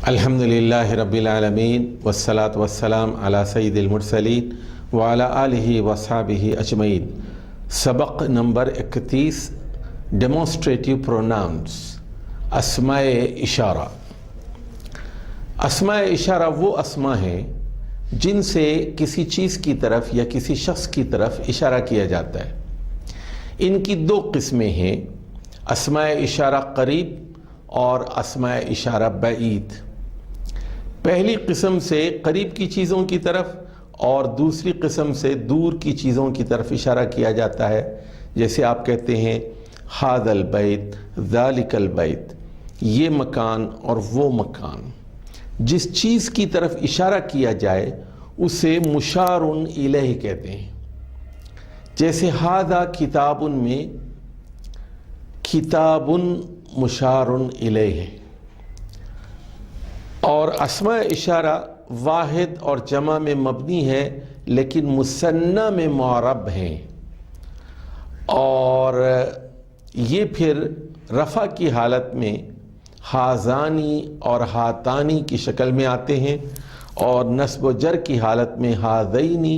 الحمدللہ رب العالمین والصلاة والسلام علی سید المرسلین وعلی آلہ وصحبہ اجمعین۔ سبق نمبر 31، ڈیمونسٹریٹیو پروناؤنس، اسماء اشارہ۔ اسماء اشارہ وہ اسماء ہیں جن سے کسی چیز کی طرف یا کسی شخص کی طرف اشارہ کیا جاتا ہے۔ ان کی دو قسمیں ہیں، اسماء اشارہ قریب اور اسماء اشارہ بعید۔ پہلی قسم سے قریب کی چیزوں کی طرف اور دوسری قسم سے دور کی چیزوں کی طرف اشارہ کیا جاتا ہے، جیسے آپ کہتے ہیں ھذا البیت، ذالک البیت، یہ مکان اور وہ مکان۔ جس چیز کی طرف اشارہ کیا جائے اسے مشار الیہ کہتے ہیں۔ جیسے ھذا کتاب میں کتاب مشار الیہ ہے، اور اسماء اشارہ واحد اور جمع میں مبنی ہے لیکن مثنیٰ میں معرب ہیں، اور یہ پھر رفع کی حالت میں ھذانی اور ھاتانی کی شکل میں آتے ہیں، اور نصب و جر کی حالت میں ھذینی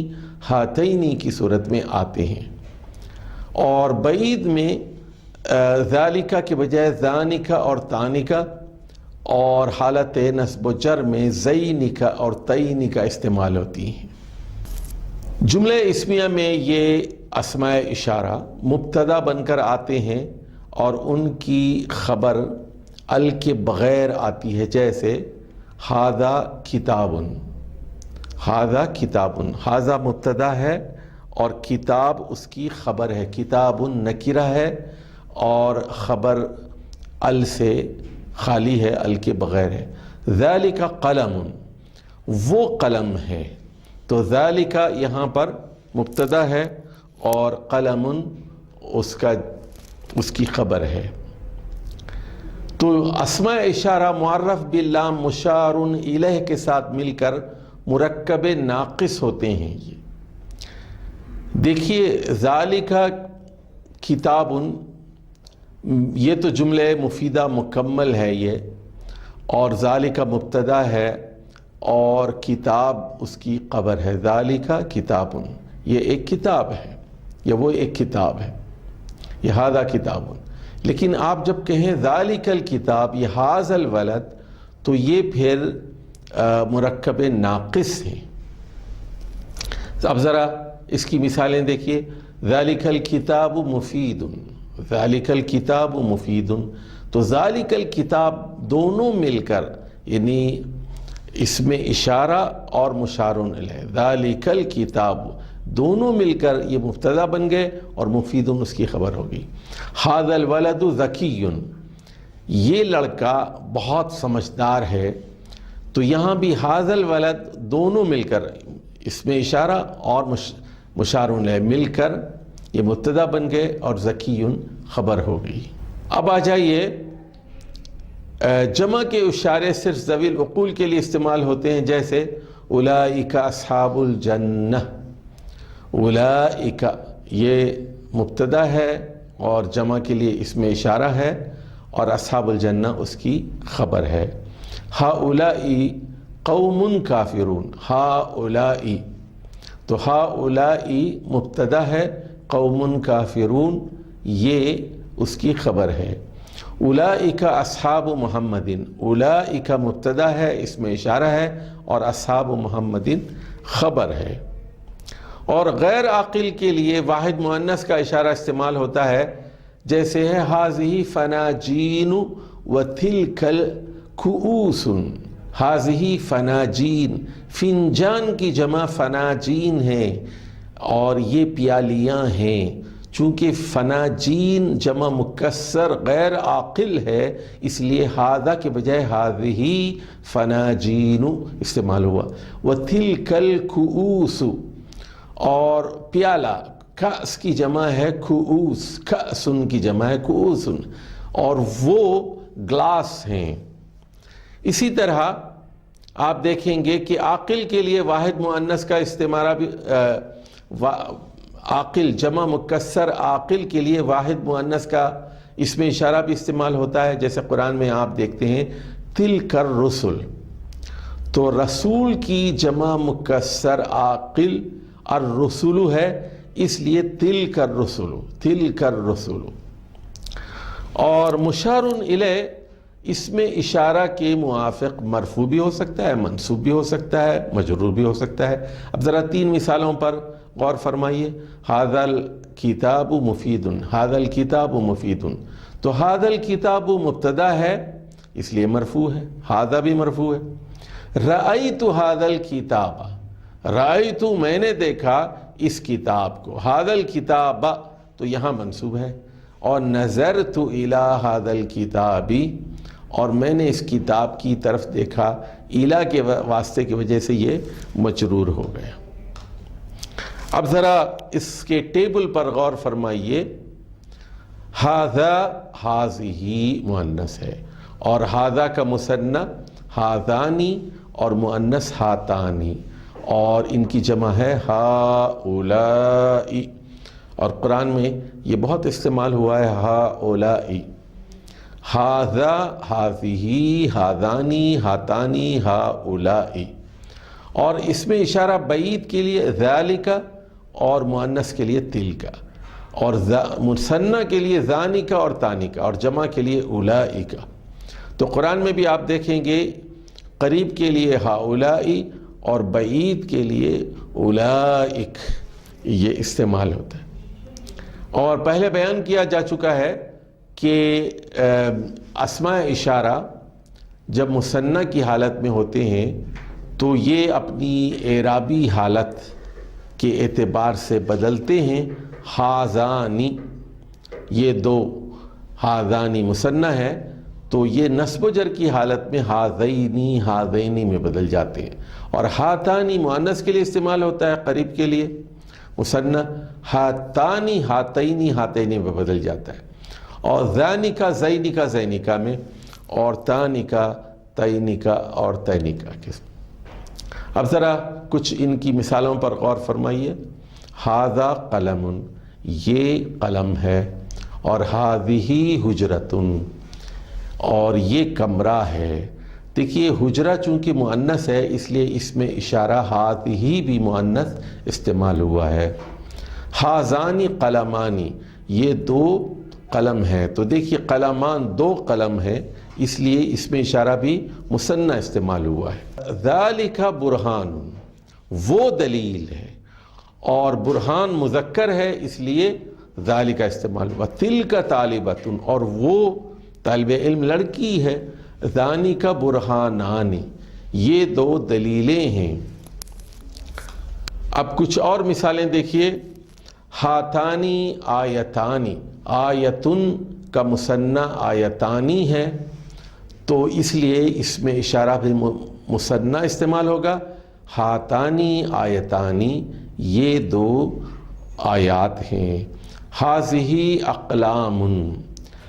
ھاتینی کی صورت میں آتے ہیں۔ اور بعید میں ذالکہ کے بجائے ذانکہ اور تانکہ، اور حالت نصب و جر میں زینکہ اور تینکہ استعمال ہوتی ہیں۔ جملہ اسمیہ میں یہ اسماء اشارہ مبتدا بن کر آتے ہیں اور ان کی خبر ال کے بغیر آتی ہے، جیسے ھذا کتاب، ھذا کتاب، ھذا مبتدا ہے اور کتاب اس کی خبر ہے، کتاب نکرہ ہے اور خبر ال سے خالی ہے، ال کے بغیر ہے۔ ذالک قلم، وہ قلم ہے، تو ذالک یہاں پر مبتدا ہے اور قلم اس کی خبر ہے۔ تو اسماء اشارہ معرف باللام مشار الیہ کے ساتھ مل کر مرکب ناقص ہوتے ہیں۔ دیکھیے ذالک کتاب، یہ تو جملہ مفیدہ مکمل ہے یہ، اور ذالک مبتدا ہے اور کتاب اس کی خبر ہے۔ ذالک کتاب، یہ ایک کتاب ہے یا وہ ایک کتاب ہے، یہ ھذا کتاب۔ لیکن آپ جب کہیں ذالک الکتاب، یہ ھذا الولد، تو یہ پھر مرکب ناقص ہیں۔ اب ذرا اس کی مثالیں دیکھیے، ذالک الکتاب مفید، ذالک الکتاب مفید، تو ذالک الکتاب دونوں مل کر، یعنی اس میں اشارہ اور مشار الیہ، ذالک الکتاب دونوں مل کر یہ مبتدا بن گئے اور مفید اس کی خبر ہوگی۔ ھذا الولد ذکی، یہ لڑکا بہت سمجھدار ہے، تو یہاں بھی ھذا الولد دونوں مل کر، اس میں اشارہ اور مشار الیہ مل کر یہ مبتدا بن گئے اور ذکی خبر ہو گئی۔ اب آ جائیے، جمع کے اشارے صرف ذوی العقول کے لیے استعمال ہوتے ہیں، جیسے اولئک اصحاب الجنہ۔ اولئک یہ مبتدا ہے اور جمع کے لیے اس میں اشارہ ہے، اور اصحاب الجنہ اس کی خبر ہے۔ ہؤلاء قوم کافرون، ہؤلاء، تو ہؤلاء مبتدا ہے، قوم کافرون یہ اس کی خبر ہے۔ اولئک اصحاب محمد، اولئک مبتدا ہے، اس میں اشارہ ہے، اور اصحاب محمد خبر ہے۔ اور غیر عاقل کے لیے واحد مؤنث کا اشارہ استعمال ہوتا ہے، جیسے ہے ھذہ فناجین وتلک الکؤوس، ھذہ فناجین، فنجان کی جمع فناجین ہے اور یہ پیالیاں ہیں۔ چونکہ فناجین جمع مکسر غیر عاقل ہے، اس لیے ھذا کے بجائے ھذہ فناجین استعمال ہوا۔ وتلک الکؤوس، اور پیالہ، کأس کی جمع ہے کؤوس، کأسن کی جمع ہے کؤوسن، اور وہ گلاس ہیں۔ اسی طرح آپ دیکھیں گے کہ عاقل کے لیے واحد مؤنث کا استعمال بھی، عاقل جمع مکسر عاقل کے لیے واحد مؤنث کا اس میں اشارہ بھی استعمال ہوتا ہے، جیسے قرآن میں آپ دیکھتے ہیں تلک الرسل، تو رسول کی جمع مکسر عاقل الرسل ہے، اس لیے تلک الرسل، تلک الرسل۔ اور مشار الیہ اس میں اشارہ کے موافق مرفوع بھی ہو سکتا ہے، منصوب بھی ہو سکتا ہے، مجرور بھی ہو سکتا ہے۔ اب ذرا 3 مثالوں پر غور فرمائیے۔ ھذا الکتاب مفید، ھذا الکتاب مفید، تو ھذا الکتاب مبتدا ہے اس لیے مرفوع ہے، ھذا بھی مرفوع ہے۔ رأیت ھذا الکتاب، رأیت میں نے دیکھا اس کتاب کو، ھذا الکتاب تو یہاں منصوب ہے، اور نظرت الی ھذا الکتاب، اور میں نے اس کتاب کی طرف دیکھا، الی کے واسطے کی وجہ سے یہ مجرور ہو گیا۔ اب ذرا اس کے ٹیبل پر غور فرمائیے۔ ھذا، ھذہ مؤنث ہے، اور ھذا کا مثنی ھذانی اور مؤنث ھاتانی، اور ان کی جمع ہے ھؤلاء، اور قرآن میں یہ بہت استعمال ہوا ہے ھؤلاء۔ ھذا، ھذہ، ھذانی، ھاتانی، ھؤلاء، اور اس میں اشارہ بعید کے لیے ذالک اور مؤنث کے لیے تلک، اور مثنی کے لیے ذانک اور تانک، اور جمع کے لیے اولئک۔ تو قرآن میں بھی آپ دیکھیں گے قریب کے لیے ھؤلاء اور بعید کے لیے اولئک یہ استعمال ہوتا ہے۔ اور پہلے بیان کیا جا چکا ہے کہ اسماء اشارہ جب مثنی کی حالت میں ہوتے ہیں تو یہ اپنی اعرابی حالت کے اعتبار سے بدلتے ہیں۔ ھذانی، یہ 2 ھذانی مثنی ہے تو یہ نصب و جر کی حالت میں ھذینی، ھذینی میں بدل جاتے ہیں، اور ھاتانی مؤنث کے لیے استعمال ہوتا ہے قریب کے لیے مثنی، ھاتانی، ھاتینی، ھاتینی میں بدل جاتا ہے، اور ذانکا، زینکا، زینکا میں، اور تانکا، تینکا اور تینکا کے۔ اب ذرا کچھ ان کی مثالوں پر غور فرمائیے۔ ھذا قلم، یہ قلم ہے، اور ھذہ حجرۃ، اور یہ کمرہ ہے۔ دیکھیے حجرہ چونکہ مؤنث ہے اس لیے اس میں اشارہ ھذہ بھی مؤنث استعمال ہوا ہے۔ ھذان قلمانی، یہ 2 قلم ہے، تو دیکھیے قلمان 2 قلم ہے اس لیے اس میں اشارہ بھی مثنی استعمال ہوا ہے۔ ذالک برہان، وہ دلیل ہے، اور برہان مذکر ہے اس لیے ذالک استعمال ہوا۔ تلک طالبۃ، اور وہ طالب علم لڑکی ہے۔ ذانک برہانان، یہ 2 دلیلیں ہیں۔ اب کچھ اور مثالیں دیکھیے۔ ھاتانی آیتانی، آیتن کا مثنی آیتانی ہے تو اس لیے اس میں اشارہ بھی مثنی استعمال ہوگا۔ ھاتانی آیتانی، یہ 2 آیات ہیں۔ ھذہ اقلام،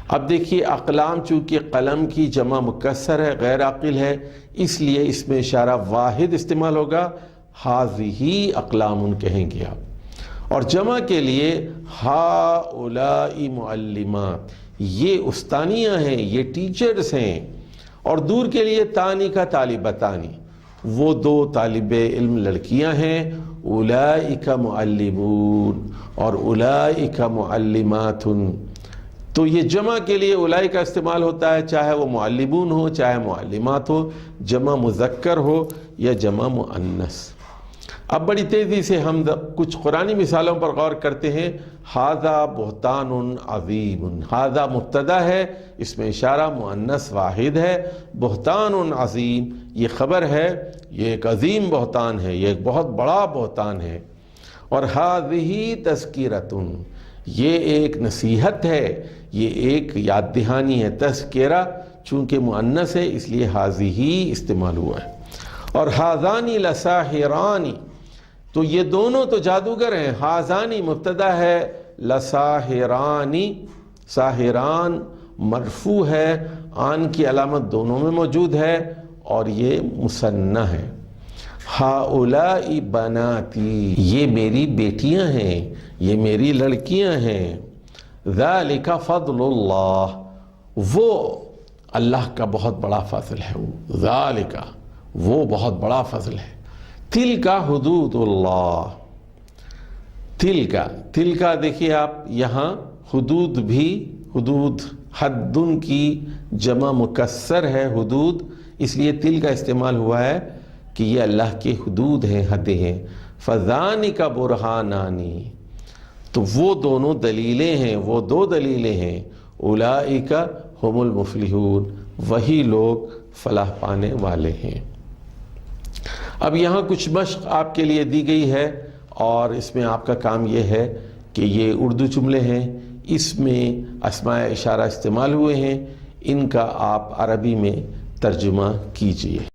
اب دیکھیے اقلام چونکہ قلم کی جمع مکسر ہے، غیر عاقل ہے، اس لیے اس میں اشارہ واحد استعمال ہوگا، ھذہ اقلام کہیں گے آپ۔ اور جمع کے لیے ھؤلاء معلمات، یہ استانیاں ہیں، یہ ٹیچرز ہیں، اور دور کے لیے تانکا طالبتانی، وہ 2 طالب علم لڑکیاں ہیں۔ اولئک معلمون اور اولئک معلمات، تو یہ جمع کے لیے اولئک کا استعمال ہوتا ہے، چاہے وہ معلمون ہو چاہے معلمات ہو، جمع مذکر ہو یا جمع مؤنث۔ اب بڑی تیزی سے ہم کچھ قرآنی مثالوں پر غور کرتے ہیں۔ ھذا بہتان عظیم، ھذا مبتدا ہے، اس میں اشارہ مؤنث واحد ہے، بہتان عظیم یہ خبر ہے، یہ ایک عظیم بہتان ہے، یہ ایک بہت بڑا بہتان ہے۔ اور ھذہ تذکرۃ، یہ ایک نصیحت ہے، یہ ایک یاد دہانی ہے۔ تذکرہ چونکہ مؤنث ہے اس لیے ھذہ استعمال ہوا ہے۔ اور ھذان لساحران، تو یہ دونوں تو جادوگر ہیں۔ ھذان مبتدا ہے، لساحران، ساحران مرفوع ہے، آن کی علامت دونوں میں موجود ہے، اور یہ مثنی ہے۔ ھؤلاء بناتی، یہ میری بیٹیاں ہیں، یہ میری لڑکیاں ہیں۔ ذالک فضل اللہ، وہ اللہ کا بہت بڑا فضل ہے وہ، ذالک وہ بہت بڑا فضل ہے۔ تلک حدود اللہ، تلک دیکھیے آپ یہاں حدود بھی، حدود حدن کی جمع مکسر ہے حدود، اس لیے تل کا استعمال ہوا ہے کہ یہ اللہ کے حدود ہیں، حدیں ہیں۔ فذانک برہانانی، تو وہ دونوں دلیلیں ہیں، وہ دو دلیلیں ہیں۔ اولئک ہم المفلحون، وہی لوگ فلاح پانے والے ہیں۔ اب یہاں کچھ مشق آپ کے لیے دی گئی ہے، اور اس میں آپ کا کام یہ ہے کہ یہ اردو جملے ہیں، اس میں اسماء اشارہ استعمال ہوئے ہیں، ان کا آپ عربی میں ترجمہ کیجئے۔